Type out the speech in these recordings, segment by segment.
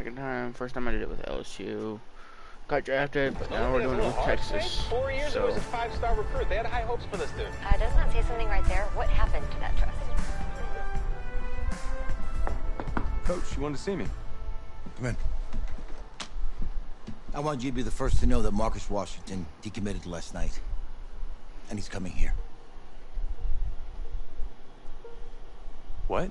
second time. First time I did it with LSU. Got drafted, but now we're doing it with Texas. 4 years ago, he was a 5-star recruit. They had high hopes for this dude. Does not say something right there. What happened to that trust? Coach, you wanted to see me? Come in. I want you to be the first to know that Marcus Washington decommitted last night. And he's coming here. What?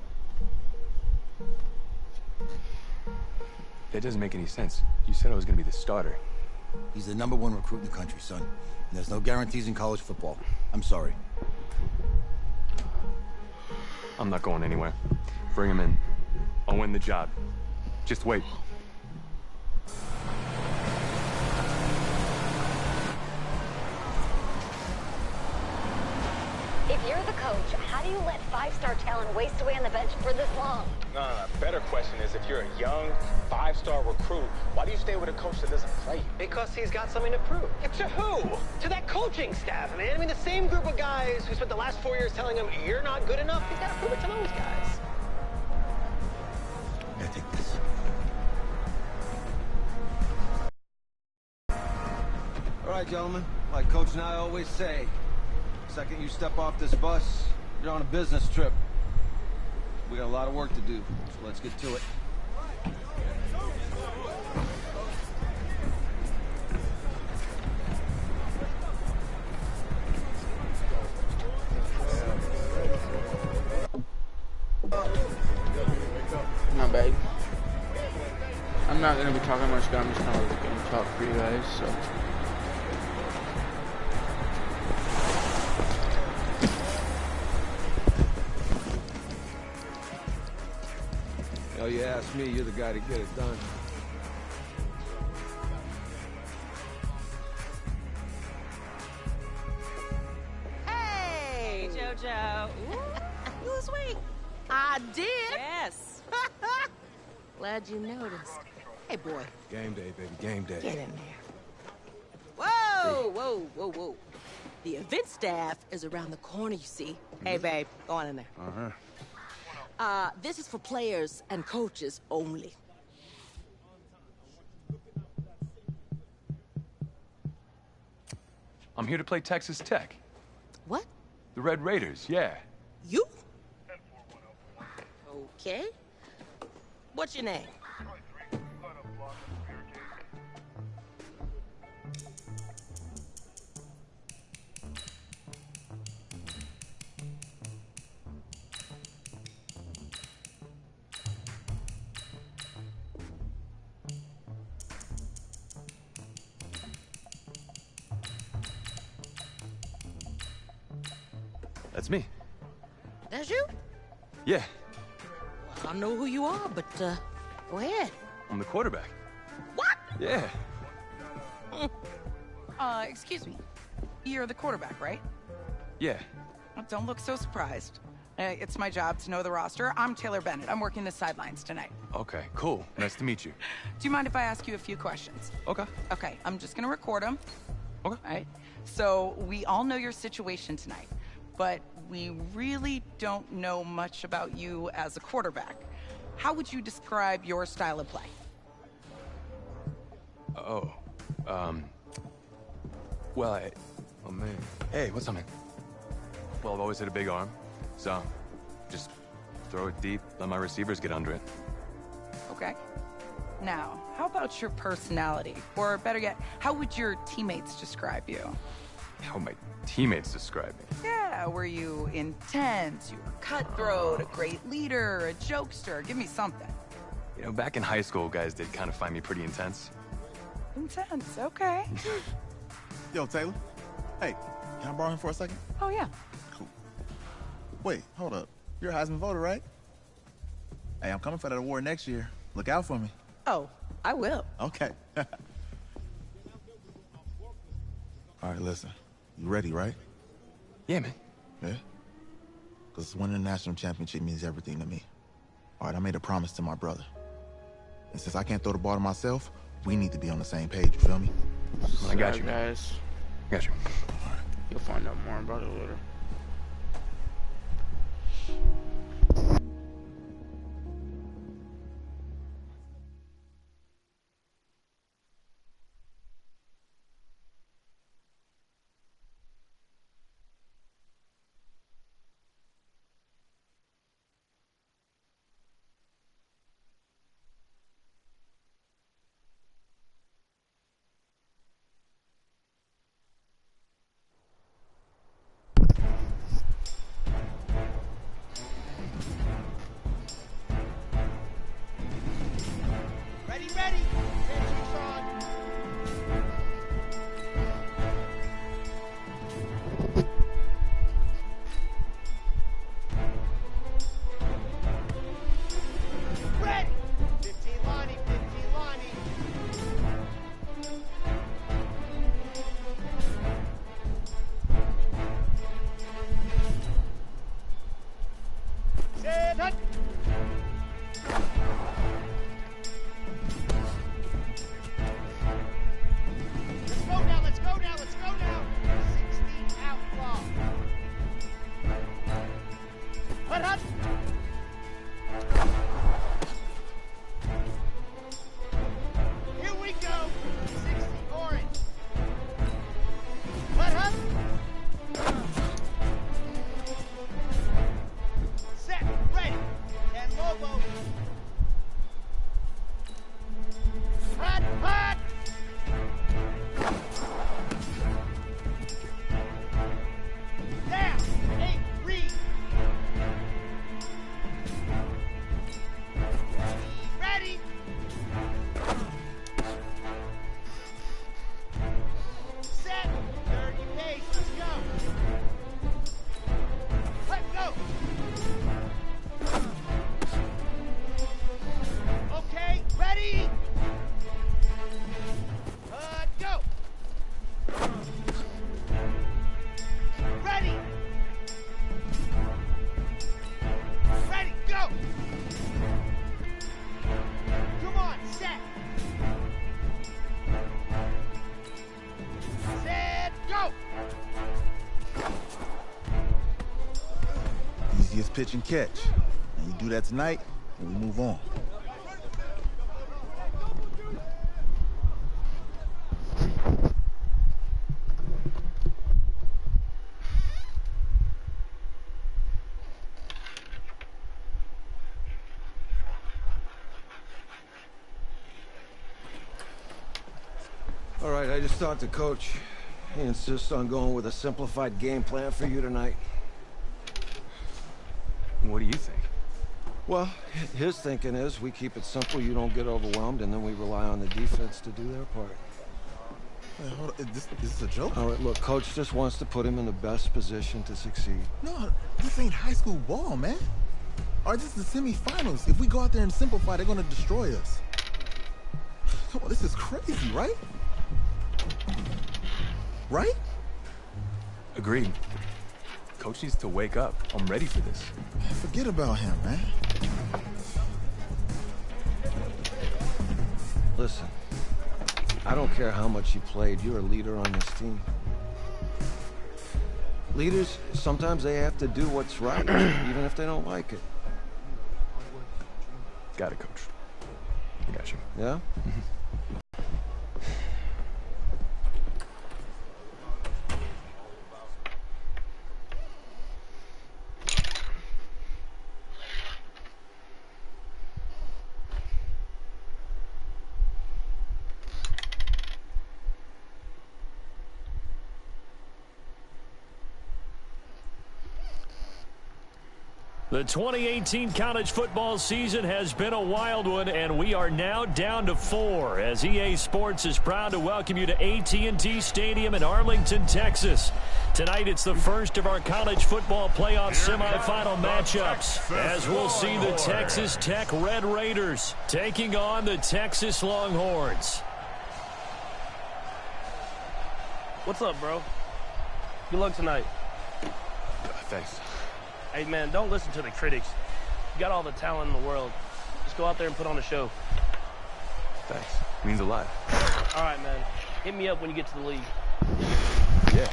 That doesn't make any sense. You said I was gonna be the starter. He's the #1 recruit in the country, son. And there's no guarantees in college football. I'm sorry. I'm not going anywhere. Bring him in. I'll win the job. Just wait. If you're the coach, how do you let 5-star talent waste away on the bench for this long? No. Better question is, if you're a young 5-star recruit, why do you stay with a coach that doesn't play you? Because he's got something to prove. To who? To that coaching staff, man. I mean, the same group of guys who spent the last 4 years telling him, you're not good enough, he's got to prove it to those guys. Yeah, take this. All right, gentlemen. Like Coach and I always say, the second you step off this bus, you're on a business trip. We got a lot of work to do, so let's get to it. Not bad. I'm not gonna be talking much, but I'm just kind of gonna talk for you guys, so. Hell, you ask me, you're the guy to get it done. Hey, JoJo. Ooh, you was sweet. I did. Yes. Glad you noticed. Hey, boy. Game day, baby, game day. Get in there. Whoa. The event staff is around the corner, you see. Hey, babe, go on in there. This is for players and coaches only. I'm here to play Texas Tech. What? The Red Raiders, yeah. You? Okay. What's your name? That's me. That's you? Yeah, I don't know who you are, but, go ahead. I'm the quarterback. What? Yeah. Excuse me. You're the quarterback, right? Yeah. Don't look so surprised. It's my job to know the roster. I'm Taylor Bennett. I'm working the sidelines tonight. Okay, cool. Nice to meet you. Do you mind if I ask you a few questions? Okay. Okay, I'm just gonna record them. Okay. All right? So, we all know your situation tonight, but we really don't know much about you as a quarterback. How would you describe your style of play? Oh, well, oh man. Hey, what's up, man? Well, I've always had a big arm, so just throw it deep, let my receivers get under it. Okay. Now, how about your personality? Or better yet, how would your teammates describe you? How would my teammates describe me? Yeah, were you intense? You were cutthroat, a great leader, a jokester? Give me something. You know, back in high school, guys did kind of find me pretty intense. Intense, okay. Yo, Taylor. Hey, can I borrow him for a second? Oh, yeah. Cool. Wait, hold up. You're a Heisman voter, right? Hey, I'm coming for that award next year. Look out for me. Oh, I will. Okay. All right, listen. You ready, right? Yeah, man. Yeah? Because winning a national championship means everything to me. All right, I made a promise to my brother. And since I can't throw the ball to myself, we need to be on the same page, you feel me? I got you, guys. Got you. All right. You'll find out more about it later. ready. Pitch on. Ready. 15 Lonnie, 15 Lonnie. Set, hut. Let's go now, let's go now, let's go now. 16 outlaw. Hut, hut. Here we go. 60 orange. Hut, hut. Set, ready. And Lobo. Hut, hut. Down. 8, read. Ready. Set. 30 pace. Let's go. Let's go. Okay. Ready. Go. Ready. Ready. Go. Come on. Set. Set. Go. Easiest pitch and catch. And you do that tonight, and we move on. All right, I just talked to Coach. He insists on going with a simplified game plan for you tonight. What do you think? Well, his thinking is we keep it simple, you don't get overwhelmed, and then we rely on the defense to do their part. Wait, hold on. Is this a joke? All right, look, Coach just wants to put him in the best position to succeed. No, this ain't high school ball, man. All right, this is the semifinals. If we go out there and simplify, they're gonna destroy us. Come on, this is crazy, right? Right? Agreed. Coach needs to wake up. I'm ready for this. Man, forget about him, man. Listen, I don't care how much you played, you're a leader on this team. Leaders, sometimes they have to do what's right, even if they don't like it. Got it, Coach. I got you. Yeah? The 2018 college football season has been a wild one, and we are now down to 4 as EA Sports is proud to welcome you to AT&T Stadium in Arlington, Texas. Tonight, it's the first of our college football playoff semifinal matchups, as we'll see the Texas Tech Red Raiders taking on the Texas Longhorns. What's up, bro? Good luck tonight. Thanks. Hey, man, don't listen to the critics. You got all the talent in the world. Just go out there and put on a show. Thanks. Means a lot. All right, man. Hit me up when you get to the league. Yeah.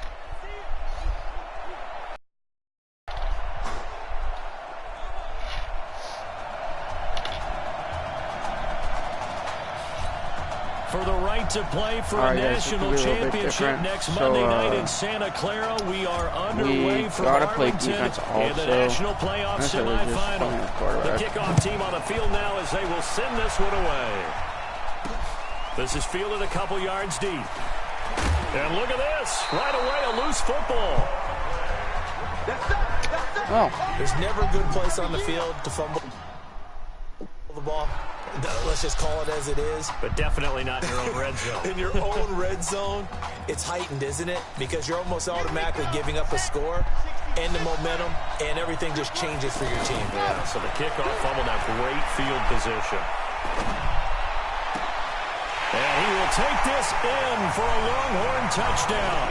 For the right to play for a national championship next Monday night in Santa Clara, we are underway for Arlington in the national playoff semifinal. The kickoff team on the field now as they will send this one away. This is fielded a couple yards deep. And look at this. Right away, a loose football. There's never a good place on the field to fumble the ball, let's just call it as it is. But definitely not in your own red zone. In your own red zone, it's heightened, isn't it? Because you're almost automatically giving up a score and the momentum, and everything just changes for your team. Yeah, so the kickoff fumble, now great field position. And he will take this in for a Longhorn touchdown.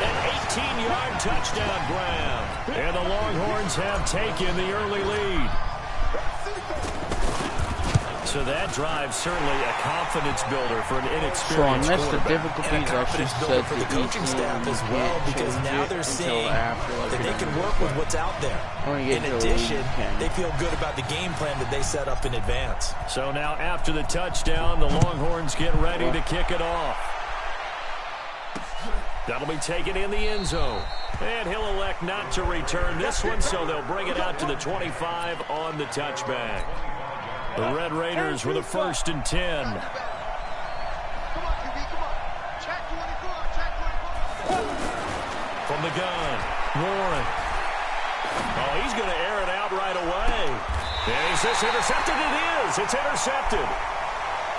An 18-yard touchdown grab. And the Longhorns have taken the early lead. So that drive certainly a confidence builder for an inexperienced quarterback. And a confidence builder for the coaching staff as well, because now they're seeing that they can work with what's out there. In addition, they feel good about the game plan that they set up in advance. So now after the touchdown, the Longhorns get ready to kick it off. That'll be taken in the end zone. And he'll elect not to return this one, so they'll bring it out to the 25 on the touchback. The Red Raiders with a 1st and 10. From the gun, Warren. Oh, he's going to air it out right away. And is this intercepted? It is. It's intercepted.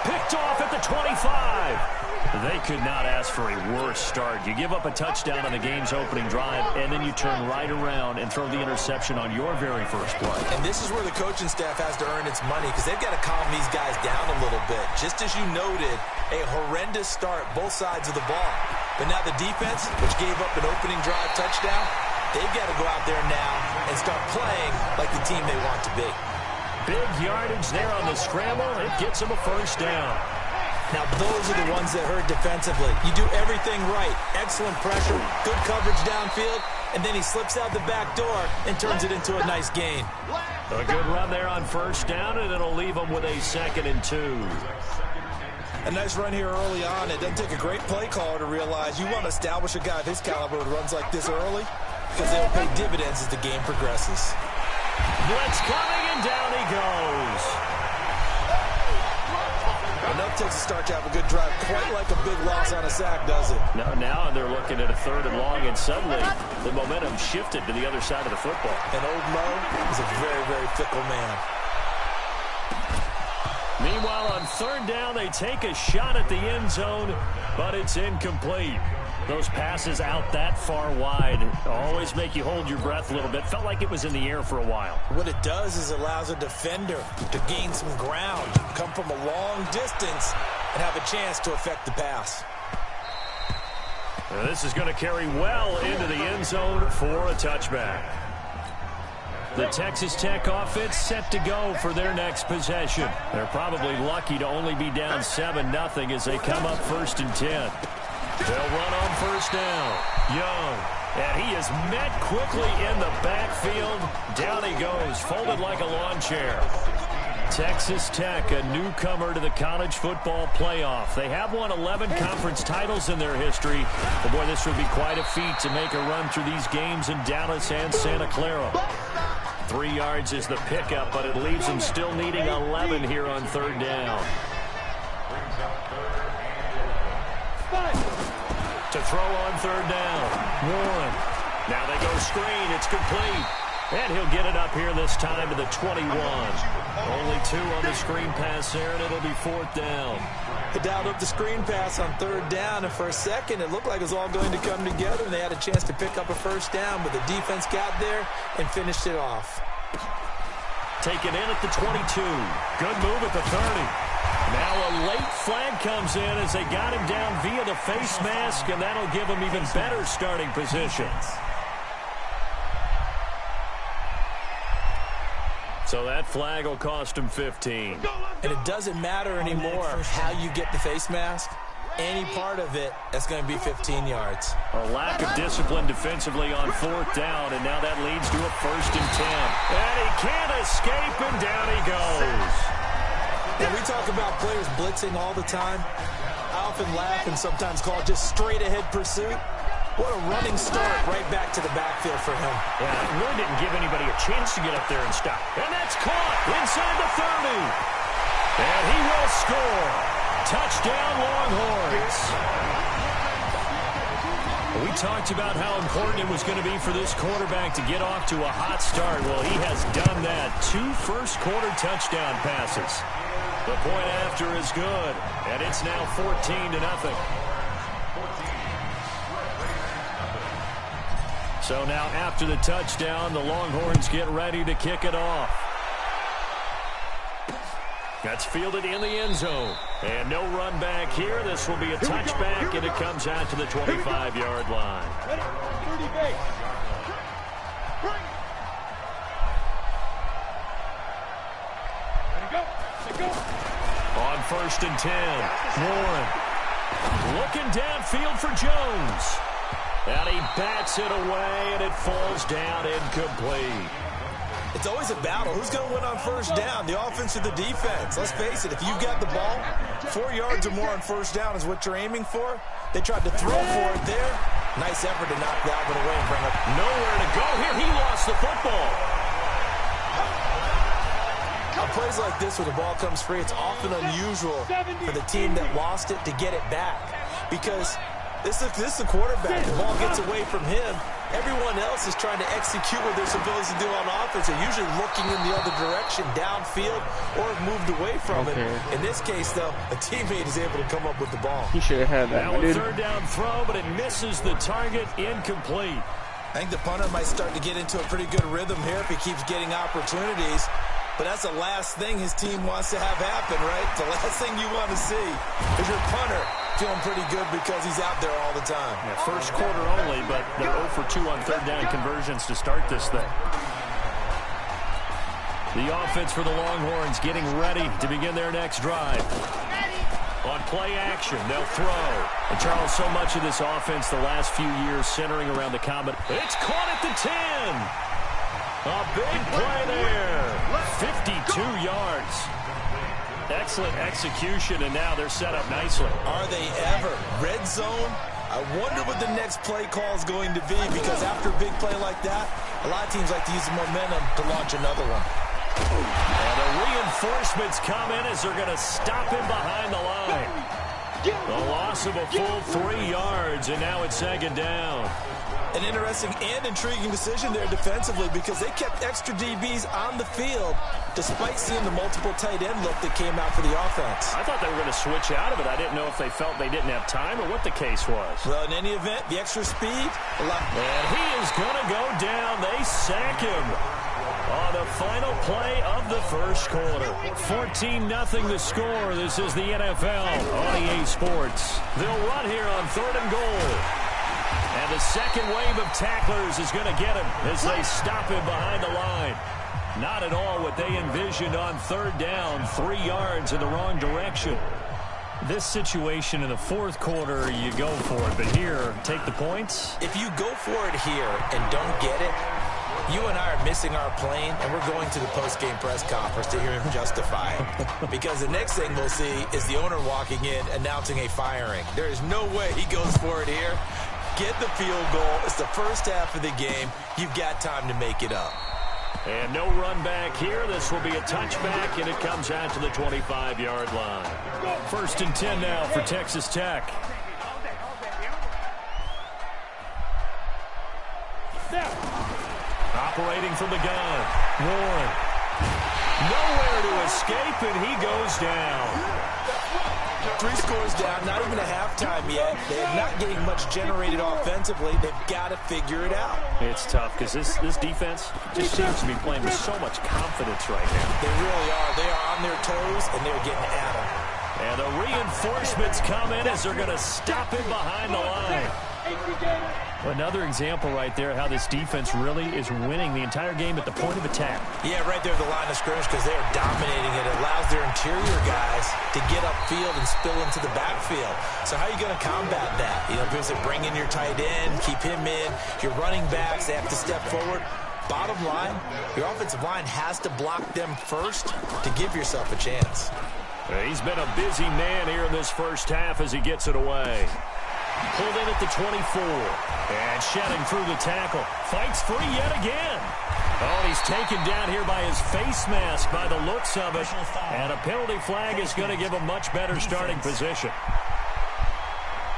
Picked off at the 25. They could not ask for a worse start. You give up a touchdown on the game's opening drive, and then you turn right around and throw the interception on your very first play. And this is where the coaching staff has to earn its money, because they've got to calm these guys down a little bit. Just as you noted, a horrendous start, both sides of the ball. But now the defense, which gave up an opening drive touchdown, they've got to go out there now and start playing like the team they want to be. Big yardage there on the scramble. It gets them a 1st down. Now, those are the ones that hurt defensively. You do everything right. Excellent pressure, good coverage downfield, and then he slips out the back door and turns it into a nice gain. A good run there on 1st down, and it'll leave them with a 2nd and 2. A nice run here early on. It doesn't take a great play caller to realize you want to establish a guy of his caliber who runs like this early, because they'll pay dividends as the game progresses. Blitz coming, and down he goes. Enough takes a start to have a good drive. Quite like a big loss on a sack, does it? No, now they're looking at a 3rd and long, and suddenly the momentum shifted to the other side of the football. And old Mo is a very, very fickle man. Meanwhile, on 3rd down, they take a shot at the end zone, but it's incomplete. Those passes out that far wide always make you hold your breath a little bit. Felt like it was in the air for a while. What it does is it allows a defender to gain some ground, come from a long distance, and have a chance to affect the pass. Now, this is going to carry well into the end zone for a touchback. The Texas Tech offense set to go for their next possession. They're probably lucky to only be down 7-0 as they come up 1st and 10. They'll run on 1st down. Young. And he is met quickly in the backfield. Down he goes, folded like a lawn chair. Texas Tech, a newcomer to the college football playoff. They have won 11 conference titles in their history. But boy, this would be quite a feat to make a run through these games in Dallas and Santa Clara. 3 yards is the pickup, but it leaves them still needing 11 here on 3rd down. To throw on 3rd down. Warren. Now they go screen. It's complete. And he'll get it up here this time to the 21. Only 2 on the screen pass there, and it'll be 4th down. They dialed up the screen pass on 3rd down, and for a second it looked like it was all going to come together, and they had a chance to pick up a 1st down, but the defense got there and finished it off. Taken in at the 22. Good move at the 30. Now a late flag comes in as they got him down via the face mask, and that'll give him even better starting position. So that flag will cost him 15. And it doesn't matter anymore how you get the face mask. Any part of it, that's going to be 15 yards. A lack of discipline defensively on 4th down, and now that leads to a 1st and 10. And he can't escape, and down he goes. When we talk about players blitzing all the time, I often laugh and sometimes call it just straight-ahead pursuit. What a running start right back to the backfield for him. Yeah, it really didn't give anybody a chance to get up there and stop. And that's caught inside the 30. And he will score. Touchdown, Longhorns. We talked about how important it was going to be for this quarterback to get off to a hot start. Well, he has done that. 2 first-quarter touchdown passes. The point after is good, and it's now 14-0. So now after the touchdown, the Longhorns get ready to kick it off. That's fielded in the end zone. And no run back here. This will be a touchback, and it comes out to the 25-yard line. On 1st and 10, Warren looking downfield for Jones. And he bats it away, and it falls down incomplete. It's always a battle. Who's going to win on 1st down, the offense or the defense? Let's face it, if you've got the ball, 4 yards or more on 1st down is what you're aiming for. They tried to throw for it there. Nice effort to knock that one away and bring up. Nowhere to go here. He lost the football. On plays like this where the ball comes free, it's often unusual for the team that lost it to get it back. Because this is the quarterback. The ball gets away from him. Everyone else is trying to execute what they're supposed to do on offense. They're usually looking in the other direction, downfield, or have moved away from it. In this case, though, a teammate is able to come up with the ball. He should have had that. Now a 3rd down throw, but it misses the target, incomplete. I think the punter might start to get into a pretty good rhythm here if he keeps getting opportunities. But that's the last thing his team wants to have happen, right? The last thing you want to see is your punter feeling pretty good because he's out there all the time. Yeah, first quarter only, but they're 0 for 2 on 3rd down conversions to start this thing. The offense for the Longhorns getting ready to begin their next drive. On play action, they'll throw. And Charles, so much of this offense the last few years centering around the combat. It's caught at the 10. A big play there. 52 yards. Excellent execution, and now they're set up nicely. Are they ever? Red zone? I wonder what the next play call is going to be, because after a big play like that, a lot of teams like to use the momentum to launch another one. And the reinforcements come in as they're going to stop him behind the line. The loss of a full 3 yards, and now it's 2nd down. An interesting and intriguing decision there defensively, because they kept extra DBs on the field despite seeing the multiple tight end look that came out for the offense. I thought they were going to switch out of it. I didn't know if they felt they didn't have time or what the case was. Well, in any event, the extra speed. And he is going to go down. They sack him on the final play of the first quarter. 14-0 the score. This is the NFL on EA Sports. They'll run here on 3rd and goal. And the second wave of tacklers is going to get him as they stop him behind the line. Not at all what they envisioned on 3rd down. 3 yards in the wrong direction. This situation in the 4th quarter, you go for it. But here, take the points. If you go for it here and don't get it, you and I are missing our plane, and we're going to the post-game press conference to hear him justify it. Because the next thing we'll see is the owner walking in announcing a firing. There is no way he goes for it here. Get the field goal. It's the first half of the game. You've got time to make it up. And no run back here. This will be a touchback, and it comes out to the 25-yard line. 1st and 10 now for Texas Tech. Operating from the gun. Warren. Nowhere to escape, and he goes down. 3 scores down, not even a halftime yet. They're not getting much generated offensively. They've got to figure it out. It's tough because this defense just seems to be playing with so much confidence right now. They really are. They are on their toes, and they're getting at them. And the reinforcements come in as they're going to stop him behind the line. Another example right there how this defense really is winning the entire game at the point of attack. Yeah, right there at the line of scrimmage, because they're dominating it. It allows their interior guys to get upfield and spill into the backfield. So how are you going to combat that? You know, because they bring in your tight end, keep him in. Your running backs, they have to step forward. Bottom line, your offensive line has to block them first to give yourself a chance. He's been a busy man here in this first half as he gets it away. Pulled in at the 24. And shedding through the tackle. Fights free yet again. Oh, he's taken down here by his face mask by the looks of it. And a penalty flag is going to give a much better starting position.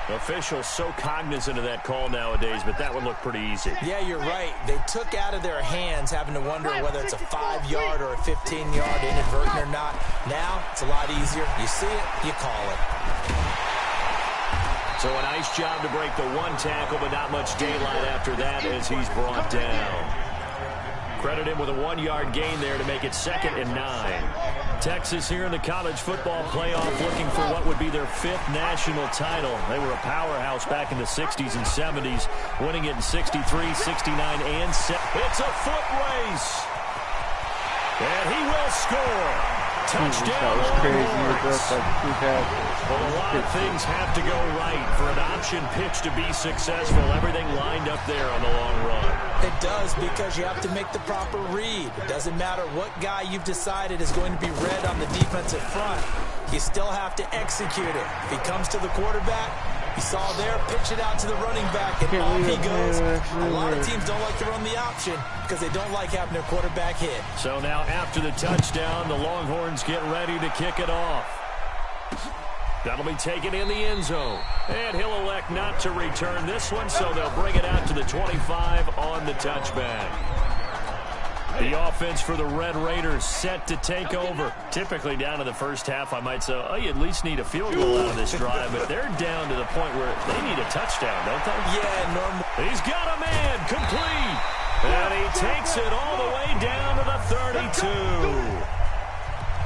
Officials so cognizant of that call nowadays, but that would look pretty easy. Yeah, you're right. They took out of their hands having to wonder whether it's a 5-yard or a 15-yard inadvertent or not. Now, it's a lot easier. You see it, you call it. So a nice job to break the one tackle, but not much daylight after that as he's brought down. Credit him with a 1-yard gain there to make it 2nd and 9. Texas here in the college football playoff looking for what would be their 5th national title. They were a powerhouse back in the 60s and 70s, winning it in 63, 69, and 7. It's a foot race. And he will score. Touchdown. That was crazy. Well, a lot of things have to go right for an option pitch to be successful. Everything lined up there on the long run. It does, because you have to make the proper read. It doesn't matter what guy you've decided is going to be read on the defensive front. You still have to execute it. If he comes to the quarterback, you saw there, pitch it out to the running back, and off he goes. A lot of teams don't like to run the option because they don't like having their quarterback hit. So now after the touchdown, the Longhorns get ready to kick it off. That'll be taken in the end zone. And he'll elect not to return this one, so they'll bring it out to the 25 on the touchback. The offense for the Red Raiders set to take over. Typically down to the first half, I might say, oh, you at least need a field goal out of this drive, but they're down to the point where they need a touchdown, don't they? Yeah, normal. He's got a man, complete. And he takes it all the way down to the 32.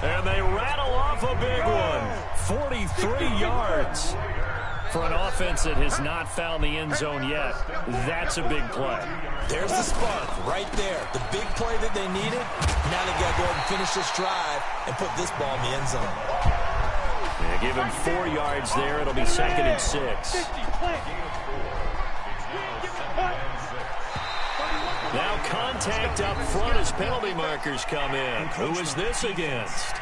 And they rattle off a big one. 43 yards. For an offense that has not found the end zone yet, that's a big play. There's the spark right there. The big play that they needed. Now they got to go ahead and finish this drive and put this ball in the end zone. Yeah, give him 4 yards there. It'll be 2nd and 6. Now contact up front as penalty markers come in. Who is this against?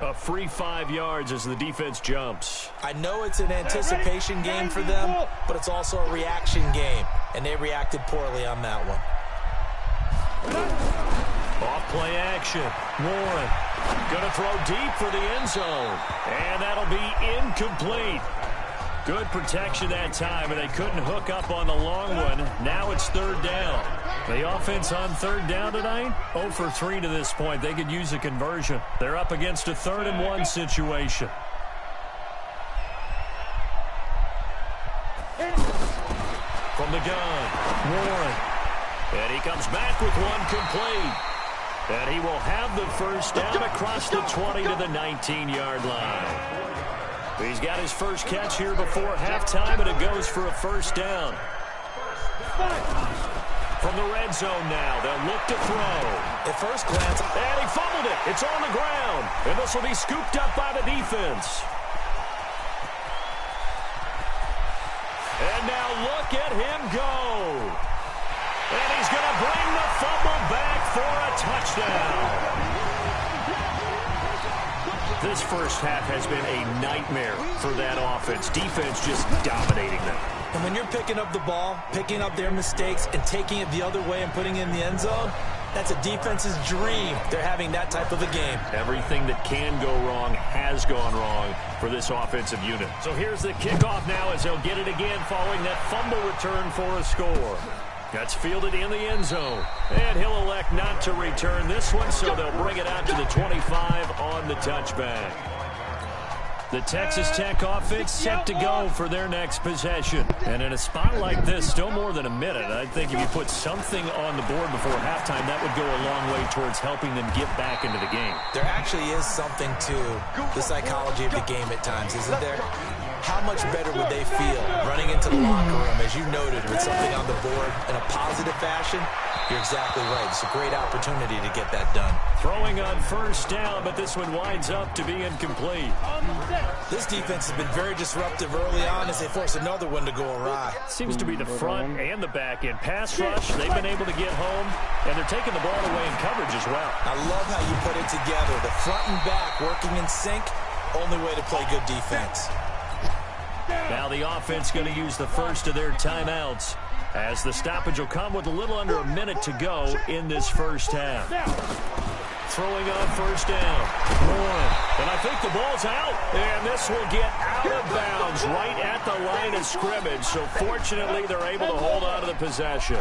A free 5 yards as the defense jumps. I know it's an anticipation game for them, but it's also a reaction game, and they reacted poorly on that one. Off play action. Warren going to throw deep for the end zone, and that'll be incomplete. Good protection that time, and they couldn't hook up on the long one. Now it's 3rd down. The offense on 3rd down tonight, 0 for 3 to this point. They could use a conversion. They're up against a 3rd and 1 situation. From the gun, Warren. And he comes back with one complete. And he will have the first down across the 20 to the 19-yard line. He's got his first catch here before halftime, and it goes for a first down. From the red zone now, they'll look to throw. At first glance, and he fumbled it. It's on the ground, and this will be scooped up by the defense. And now look at him go. And he's going to bring the fumble back for a touchdown. This first half has been a nightmare for that offense. Defense just dominating them. And when you're picking up the ball, picking up their mistakes, and taking it the other way and putting it in the end zone, that's a defense's dream. They're having that type of a game. Everything that can go wrong has gone wrong for this offensive unit. So here's the kickoff now as they'll get it again following that fumble return for a score. That's fielded in the end zone. And he'll elect not to return this one, so they'll bring it out to the 25 on the touchback. The Texas Tech offense set to go for their next possession. And in a spot like this, still more than a minute, I think if you put something on the board before halftime, that would go a long way towards helping them get back into the game. There actually is something to the psychology of the game at times, isn't there? How much better would they feel running into the locker room, as you noted, with something on the board in a positive fashion? You're exactly right. It's a great opportunity to get that done. Throwing on first down, but this one winds up to be incomplete. This defense has been very disruptive early on as they force another one to go awry. Seems to be the front and the back end. Pass rush, they've been able to get home, and they're taking the ball away in coverage as well. I love how you put it together. The front and back working in sync, only way to play good defense. Now the offense going to use the first of their timeouts, as the stoppage will come with a little under a minute to go in this first half. throwing on first down. Warren, and I think the ball's out. And this will get out of bounds right at the line of scrimmage. So fortunately, they're able to hold on to the possession.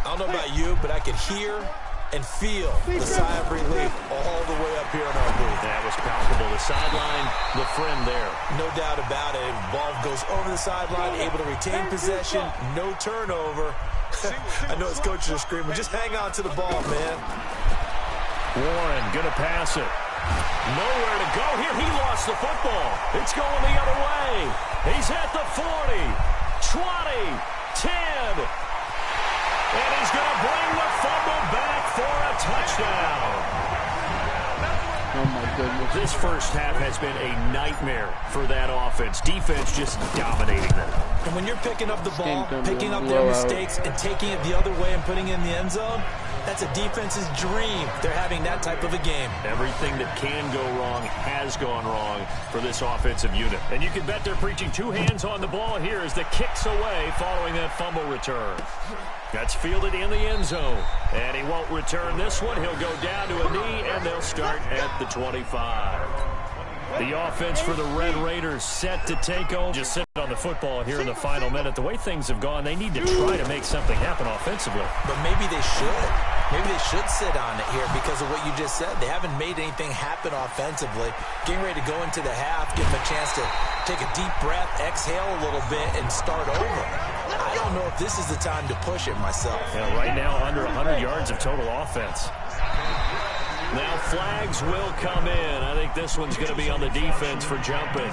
I don't know about you, but I could hear and feel the sigh of relief all the way up here in our booth. That was palpable. The sideline, the friend there. No doubt about it. Ball goes over the sideline, able to retain possession, no turnover. I know his coaches are screaming, just hang on to the ball, man. Warren gonna pass it. Nowhere to go here. He lost the football. It's going the other way. He's at the 40, 20, 10. And he's going to bring the fumble back for a touchdown. Oh, my goodness. This first half has been a nightmare for that offense. Defense just dominating them. And when you're picking up the ball, picking up their mistakes, and taking it the other way and putting it in the end zone, that's a defense's dream. They're having that type of a game. Everything that can go wrong has gone wrong for this offensive unit. And you can bet they're preaching two hands on the ball here as the kick's away following that fumble return. That's fielded in the end zone. And he won't return this one. He'll go down to a knee, and they'll start at the 25. The offense for the Red Raiders set to take over. Just sit on the football here in the final minute. The way things have gone, they need to try to make something happen offensively. But maybe they should. Maybe they should sit on it here because of what you just said. They haven't made anything happen offensively. Getting ready to go into the half, give them a chance to take a deep breath, exhale a little bit, and start over. I don't know if this is the time to push it myself. Yeah, right now, under 100 yards of total offense. Now flags will come in. I think this one's going to be on the defense for jumping.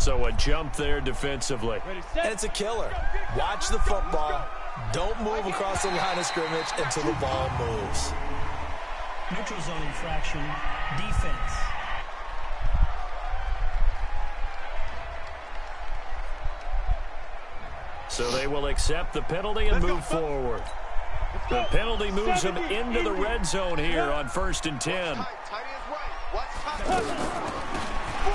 So a jump there defensively. And it's a killer. Watch the football. Don't move across the line of scrimmage until the ball moves. Neutral zone infraction, defense. So they will accept the penalty and move forward. The penalty moves them into the red zone here on 1st and 10.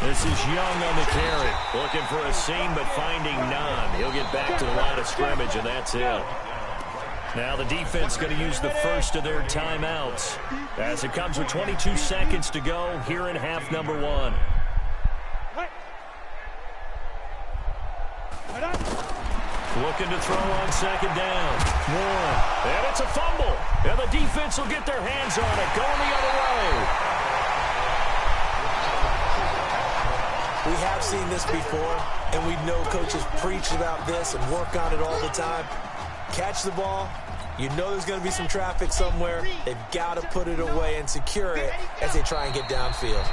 This is Young on the carry. Looking for a seam, but finding none. He'll get back to the line of scrimmage, and that's it. Now the defense going to use the first of their timeouts as it comes with 22 seconds to go here in half number 1. Looking to throw on 2nd down. One. And it's a fumble. And the defense will get their hands on it. Going the other way. We have seen this before, and we know coaches preach about this and work on it all the time. Catch the ball. You know there's going to be some traffic somewhere. They've got to put it away and secure it as they try and get downfield.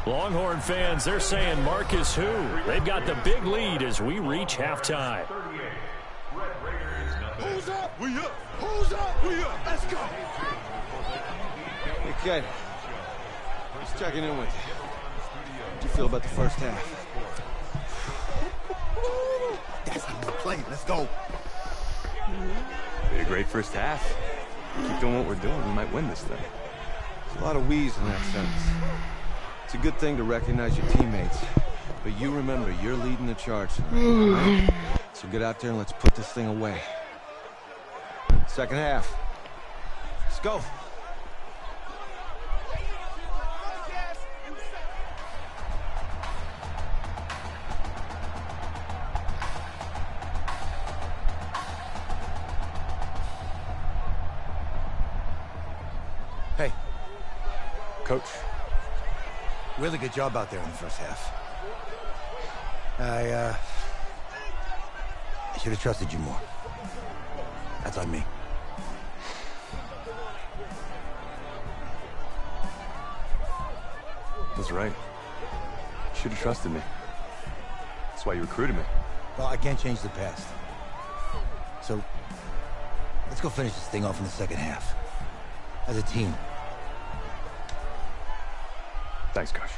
Longhorn fans, they're saying Marcus who? They've got the big lead as we reach halftime. Who's up? We up. Who's up? We up. Let's go. Hey, kid. Just checking in with you. How'd you feel about the first half? That's how we're playing. Let's go. We had a great first half. Keep doing what we're doing, we might win this thing. There's a lot of we's in that sentence. It's a good thing to recognize your teammates, but you remember you're leading the charge tonight. Right? So get out there and let's put this thing away. Second half. Let's go. Hey. Coach. Really good job out there in the first half. I should have trusted you more. That's on me. That's right. You should have trusted me. That's why you recruited me. Well, I can't change the past. So, let's go finish this thing off in the second half. As a team. Thanks, Coach.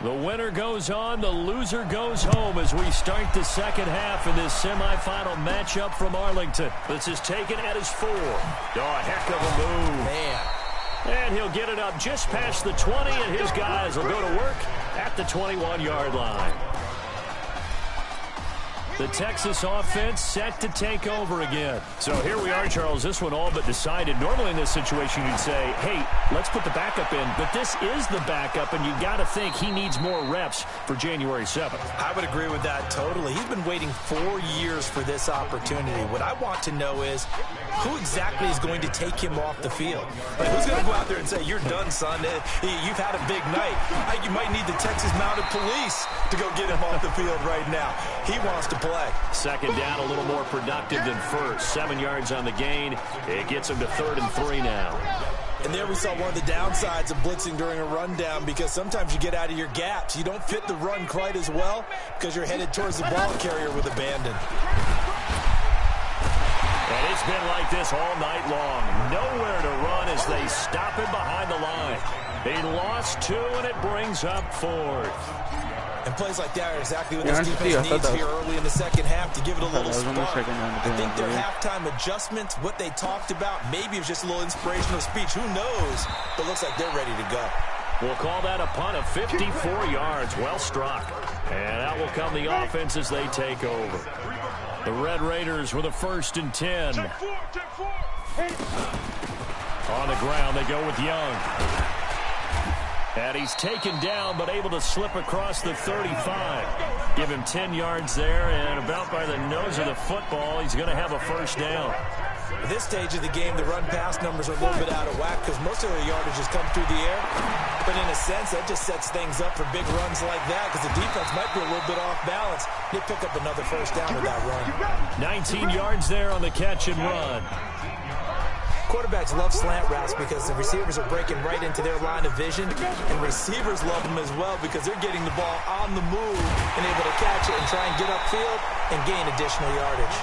The winner goes on, the loser goes home as we start the second half in this semifinal matchup from Arlington. This is taken at his 4. Oh, a heck of a move. Man. And he'll get it up just past the 20, and his guys will go to work at the 21-yard line. The Texas offense set to take over again. So here we are, Charles. This one all but decided. Normally in this situation you'd say, hey, let's put the backup in. But this is the backup, and you got to think he needs more reps for January 7th. I would agree with that totally. He's been waiting 4 years for this opportunity. What I want to know is who exactly is going to take him off the field? Like, who's going to go out there and say, you're done, son. You've had a big night. You might need the Texas Mounted Police to go get him off the field right now. He wants to play. Second down, a little more productive than first. 7 yards on the gain. It gets him to 3rd and 3 now. And there we saw one of the downsides of blitzing during a rundown, because sometimes you get out of your gaps. You don't fit the run quite as well because you're headed towards the ball carrier with abandon. And it's been like this all night long. Nowhere to run as they stop him behind the line. They lost 2, and it brings up 4th. And plays like that are exactly what this defense needs here early in the second half to give it a little spark. I think their halftime adjustments, what they talked about, maybe it was just a little inspirational speech. Who knows? But looks like they're ready to go. We'll call that a punt of 54 yards. Well struck. And out will come the offense as they take over. The Red Raiders with a 1st and 10. On the ground, they go with Young. And he's taken down, but able to slip across the 35. Give him 10 yards there, and about by the nose of the football, he's going to have a 1st down. At this stage of the game, the run-pass numbers are a little bit out of whack because most of their yardage has come through the air. But in a sense, that just sets things up for big runs like that because the defense might be a little bit off balance. They pick up another 1st down with that run. 19 yards there on the catch and run. Quarterbacks love slant routes because the receivers are breaking right into their line of vision, and receivers love them as well because they're getting the ball on the move and able to catch it and try and get upfield and gain additional yardage.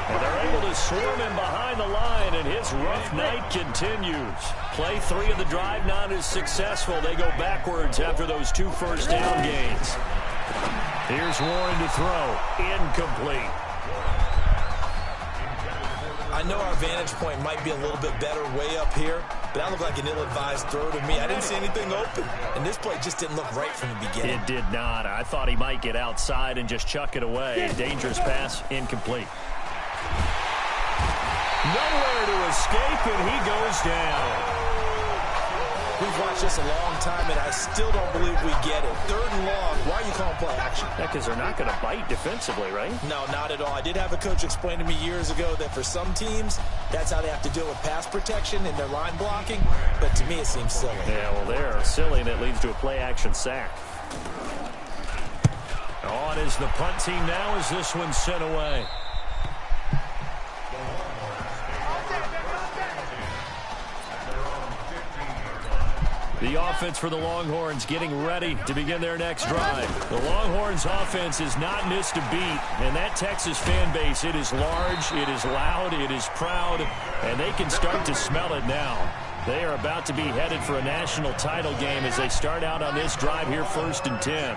And they're able to swarm him behind the line, and his rough night continues. Play 3 of the drive not as successful. They go backwards after those 2 first down gains. Here's Warren to throw. Incomplete. I know our vantage point might be a little bit better way up here, but that looked like an ill-advised throw to me. I didn't see anything open, and this play just didn't look right from the beginning. It did not. I thought he might get outside and just chuck it away. Dangerous pass, incomplete. Nowhere to escape, and he goes down. We've watched this a long time, and I still don't believe we get it. 3rd and long. Why are you calling play action? Yeah, because they're not going to bite defensively, right? No, not at all. I did have a coach explain to me years ago that for some teams, that's how they have to deal with pass protection and their line blocking. But to me, it seems silly. Yeah, well, they're silly, and it leads to a play-action sack. On is the punt team now as this one's sent away. The offense for the Longhorns getting ready to begin their next drive. The Longhorns offense has not missed a beat, and that Texas fan base, it is large, it is loud, it is proud, and they can start to smell it now. They are about to be headed for a national title game as they start out on this drive here, 1st and 10.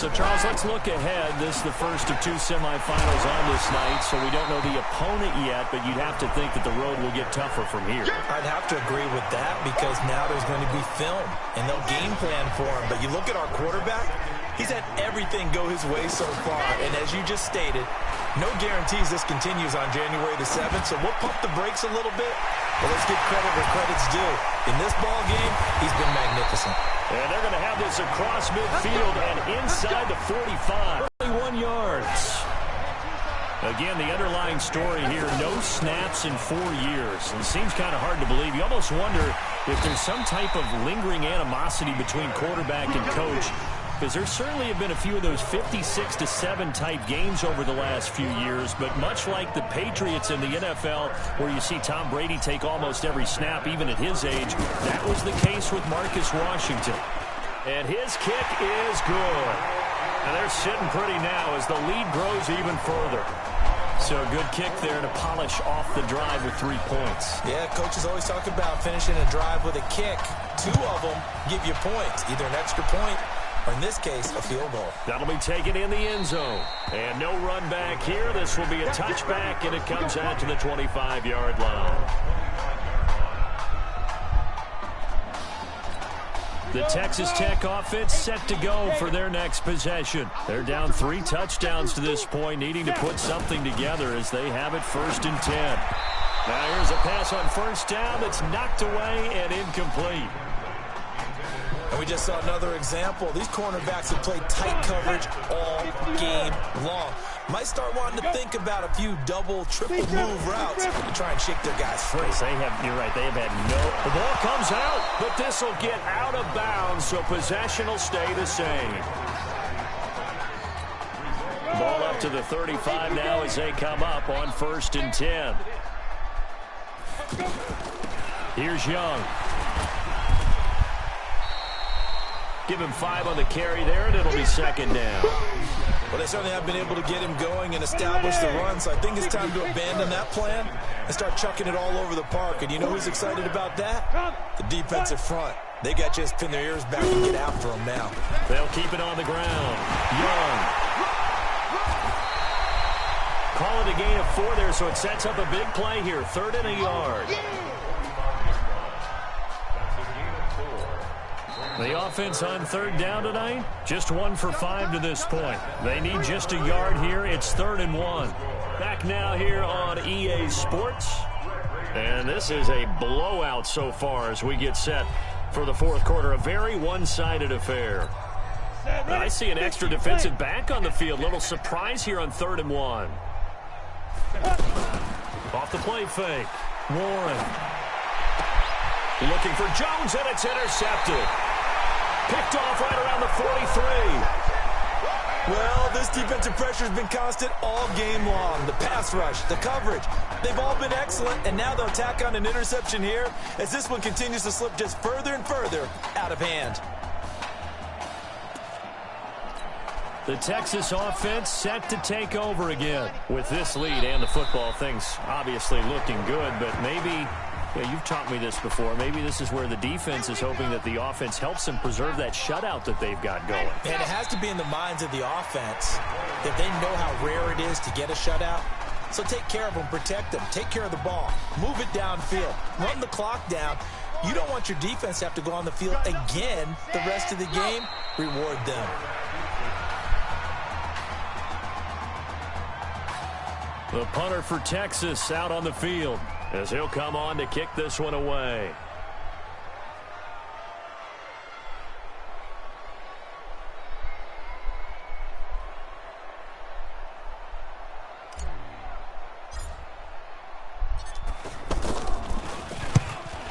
So, Charles, let's look ahead. This is the first of 2 semifinals on this night, so we don't know the opponent yet, but you'd have to think that the road will get tougher from here. I'd have to agree with that because now there's going to be film, and they'll game plan for him. But you look at our quarterback, he's had everything go his way so far, and as you just stated, no guarantees this continues on January the 7th, so we'll pump the brakes a little bit, but let's give credit where credit's due. In this ball game, he's been magnificent. And they're going to have this across midfield and inside the 45. 21 yards. Again, the underlying story here, no snaps in 4 years. It seems kind of hard to believe. You almost wonder if there's some type of lingering animosity between quarterback and coach, because there certainly have been a few of those 56-7 type games over the last few years, but much like the Patriots in the NFL, where you see Tom Brady take almost every snap, even at his age, that was the case with Marcus Washington. And his kick is good. And they're sitting pretty now as the lead grows even further. So a good kick there to polish off the drive with 3 points. Yeah, coaches always talk about finishing a drive with a kick. 2 of them give you points, either an extra point or in this case, a field goal. That'll be taken in the end zone. And no run back here. This will be a touchback, and it comes out to the 25-yard line. The Texas Tech offense set to go for their next possession. They're down 3 touchdowns to this point, needing to put something together as they have it 1st and 10. Now here's a pass on 1st down that's knocked away and incomplete. And we just saw another example. These cornerbacks have played tight coverage all game long. Might start wanting to think about a few double, triple move routes to try and shake their guys free. You're right, they have had no... The ball comes out, but this will get out of bounds, so possession will stay the same. Ball up to the 35 now as they come up on 1st and 10. Here's Young. Give him 5 on the carry there, and it'll be 2nd down. Well, they certainly have been able to get him going and establish the run, so I think it's time to abandon that plan and start chucking it all over the park. And you know who's excited about that? The defensive front. They got to just pin their ears back and get after him now. They'll keep it on the ground. Young. Call it a gain of 4 there, so it sets up a big play here. 3rd and a yard. The offense on 3rd down tonight, just 1 for 5 to this point. They need just a yard here. It's 3rd and 1. Back now here on EA Sports. And this is a blowout so far as we get set for the 4th quarter. A very one-sided affair. Now I see an extra defensive back on the field. Little surprise here on 3rd and 1. Off the play fake. Warren. Looking for Jones, and it's intercepted. Picked off right around the 43. Well, this defensive pressure has been constant all game long. The pass rush, the coverage, they've all been excellent, and now they'll tack on an interception here as this one continues to slip just further and further out of hand. The Texas offense set to take over again. With this lead and the football, things obviously looking good, but maybe... Yeah, you've taught me this before. Maybe this is where the defense is hoping that the offense helps them preserve that shutout that they've got going. And it has to be in the minds of the offense that they know how rare it is to get a shutout. So take care of them, protect them, take care of the ball, move it downfield, run the clock down. You don't want your defense to have to go on the field again the rest of the game. Reward them. The punter for Texas out on the field as he'll come on to kick this one away.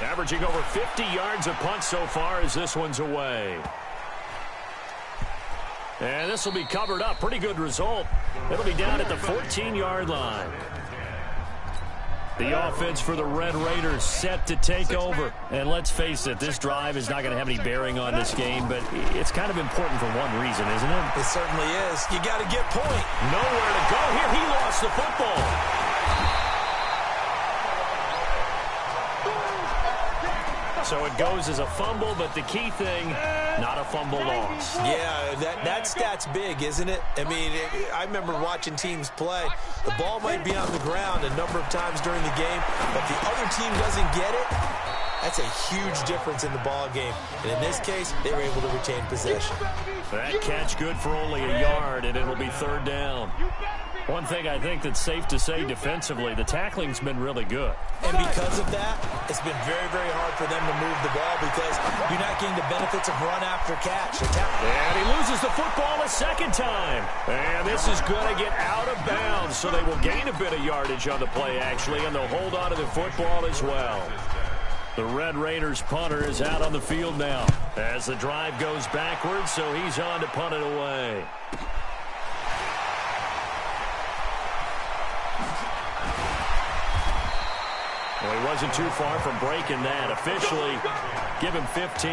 Averaging over 50 yards a punt so far as this one's away. And this will be covered up. Pretty good result. It'll be down at the 14-yard line. The offense for the Red Raiders set to take over. And let's face it, this drive is not going to have any bearing on this game, but it's kind of important for one reason, isn't it? It certainly is. You got to get point. Nowhere to go here. He lost the football. So it goes as a fumble, but the key thing, not a fumble loss. Yeah, that stat's big, isn't it? I mean, I remember watching teams play. The ball might be on the ground a number of times during the game, but the other team doesn't get it. That's a huge difference in the ball game. And in this case, they were able to retain possession. That catch good for only a yard, and it'll be third down. One thing I think that's safe to say defensively, the tackling's been really good. And because of that, it's been very, very hard for them to move the ball because you're not getting the benefits of run after catch. And he loses the football a second time. And this is going to get out of bounds, so they will gain a bit of yardage on the play, actually, and they'll hold on to the football as well. The Red Raiders punter is out on the field now as the drive goes backwards, so he's on to punt it away. Well, he wasn't too far from breaking that. Officially, give him 15.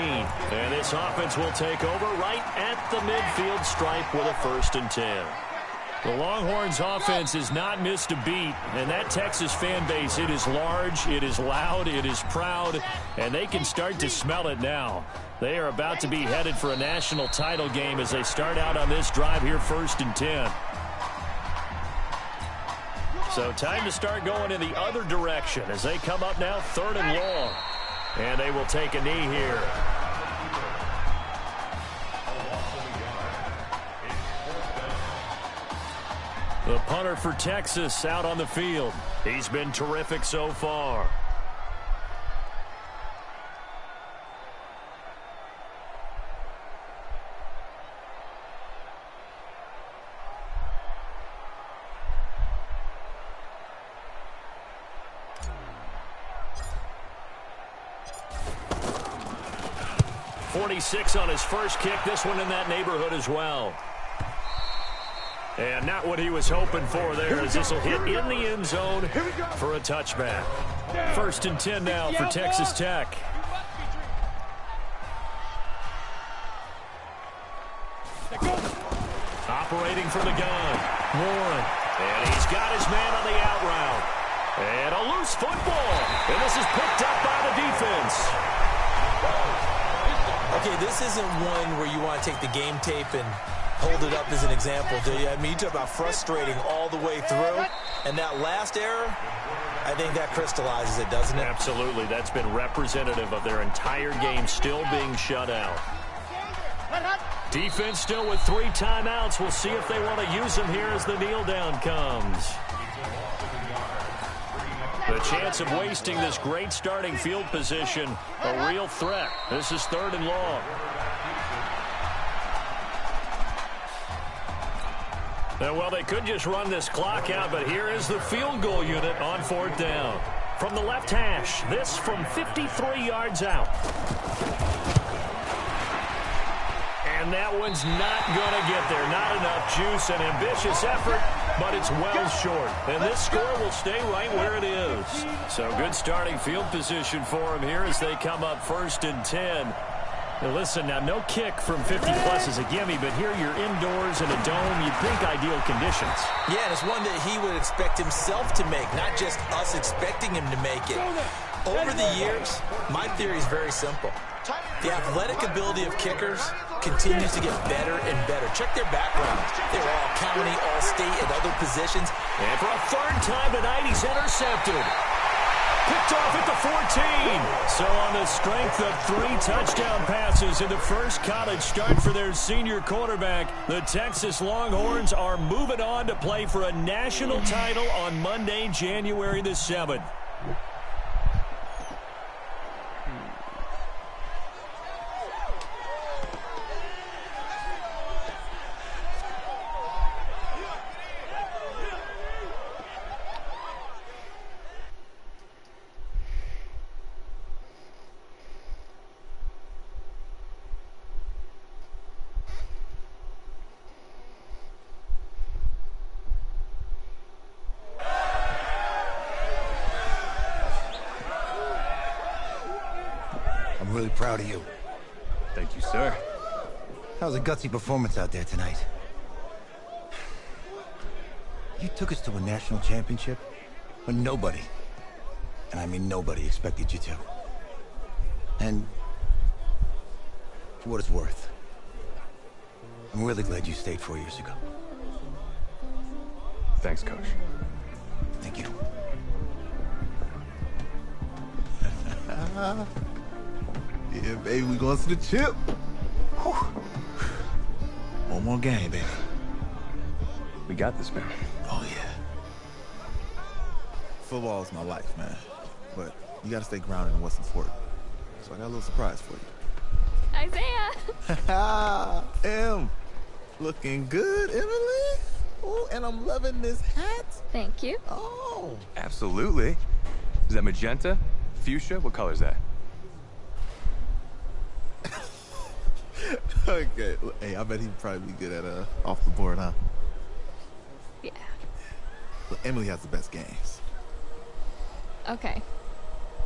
And this offense will take over right at the midfield stripe with a 1st and 10. The Longhorns offense has not missed a beat, and that Texas fan base, it is large, it is loud, it is proud, and they can start to smell it now. They are about to be headed for a national title game as they start out on this drive here, 1st and 10. So time to start going in the other direction as they come up now 3rd and long. And they will take a knee here. The punter for Texas out on the field. He's been terrific so far. .46 on his first kick. This one in that neighborhood as well. And not what he was hoping for there, as this will hit in the end zone for a touchback. 1st and 10 now for Texas Tech. Operating from the gun, Warren. And he's got his man on the out route. And a loose football. And this is picked up by the defense. Okay, this isn't one where you want to take the game tape and hold it up as an example, do you? I mean, you talk about frustrating all the way through. And that last error, I think that crystallizes it, doesn't it? Absolutely. That's been representative of their entire game still being shut out. Defense still with 3 timeouts. We'll see if they want to use them here as the kneel down comes. The chance of wasting this great starting field position, a real threat. This is 3rd and long. Well, they could just run this clock out, but here is the field goal unit on 4th down. From the left hash, this from 53 yards out. And that one's not going to get there. Not enough juice, an ambitious effort, but it's well short. And this score will stay right where it is. So good starting field position for them here as they come up 1st and 10. Now listen, now no kick from 50-plus is a gimme, but here you're indoors in a dome. You'd think ideal conditions. Yeah, and it's one that he would expect himself to make, not just us expecting him to make it. Over the years, my theory is very simple. The athletic ability of kickers continues to get better and better. Check their backgrounds. They were all county, all state, and other positions. And for a 3rd time tonight, he's intercepted. Picked off at the 14. So on the strength of 3 touchdown passes in the first college start for their senior quarterback, the Texas Longhorns are moving on to play for a national title on Monday, January the 7th. I'm really proud of you. Thank you, sir. That was a gutsy performance out there tonight. You took us to a national championship when nobody, and I mean nobody, expected you to. And for what it's worth, I'm really glad you stayed 4 years ago. Thanks, Coach. Thank you. Yeah, baby, we going to the chip. Whew. One more game, baby. We got this, man. Oh, yeah. Football's my life, man. But you got to stay grounded in what's important. So I got a little surprise for you. Isaiah! Em, looking good, Emily. Oh, and I'm loving this hat. Thank you. Oh. Absolutely. Is that magenta? Fuchsia? What color is that? Okay. Hey, I bet he'd probably be good at off the board, huh? Yeah. But Emily has the best games. Okay.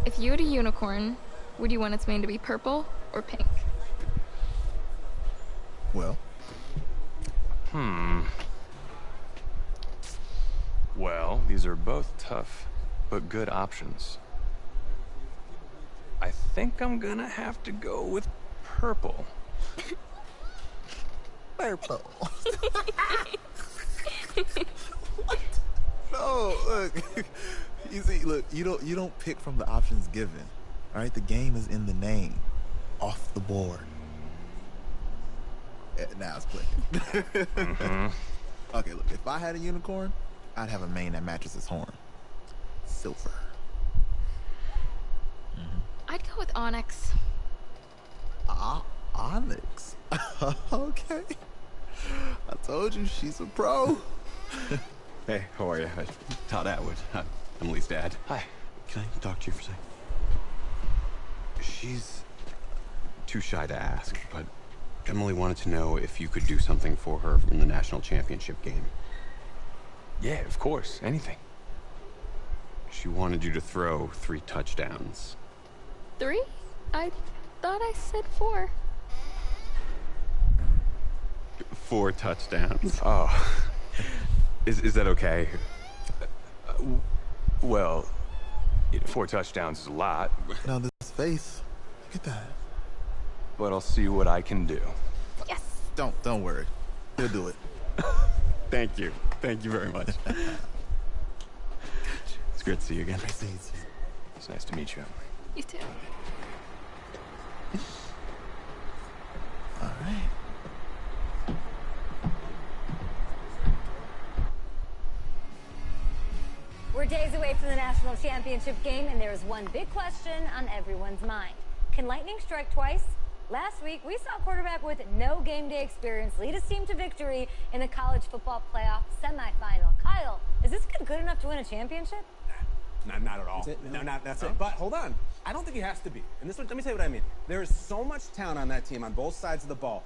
If you had a unicorn, would you want its mane to be purple or pink? Well. These are both tough, but good options. I think I'm gonna have to go with purple. Purple. What? No, look. You see, look, you don't pick from the options given. All right, the game is in the name. Off the board. Now it's clicking. Mm-hmm. Okay, look, if I had a unicorn, I'd have a mane that matches his horn. Silver. I'd go with Onyx. Onyx. Okay. I told you she's a pro. Hey, how are you? Todd Atwood. I'm Lee's dad. Hi. Can I talk to you for a second? She's too shy to ask, but Emily wanted to know if you could do something for her in the national championship game. Yeah, of course. Anything. She wanted you to throw 3 touchdowns. 3? I thought I said 4. 4 touchdowns. Oh. Is that okay? Well, 4 touchdowns is a lot. Now this face, look at that. But I'll see what I can do. Yes. Don't worry. He'll do it. Thank you. Thank you very much. It's great to see you again. Great to see you. It's nice to meet you. You too. All right. We're days away from the national championship game, and there is one big question on everyone's mind. Can lightning strike twice? Last week, we saw a quarterback with no game day experience lead his team to victory in the college football playoff semifinal. Kyle, is this kid good enough to win a championship? Not at all. That's it. But hold on. I don't think he has to be. And this one, let me tell you what I mean. There is so much talent on that team on both sides of the ball.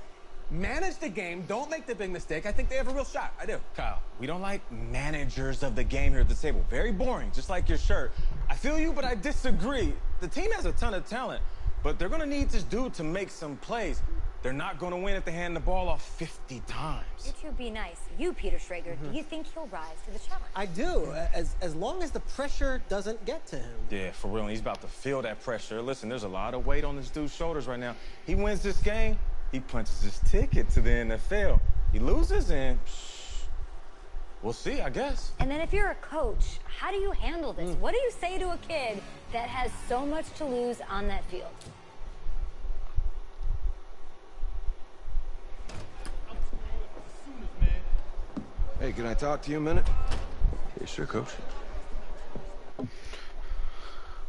Manage the game. Don't make the big mistake. I think they have a real shot. I do. Kyle, we don't like managers of the game here at the table. Very boring, just like your shirt. I feel you, but I disagree. The team has a ton of talent, but they're going to need this dude to make some plays. They're not going to win if they hand the ball off 50 times. You two be nice. You, Peter Schrager, do you think he'll rise to the challenge? I do, as long as the pressure doesn't get to him. Yeah, for real. And he's about to feel that pressure. Listen, there's a lot of weight on this dude's shoulders right now. He wins this game, he punches his ticket to the NFL. He loses, and we'll see, I guess. And then if you're a coach, how do you handle this? What do you say to a kid that has so much to lose on that field? Hey, can I talk to you a minute? Yeah, sure, Coach.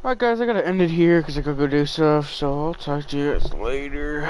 Alright guys, I gotta end it here because I gotta go do stuff, so I'll talk to you guys later.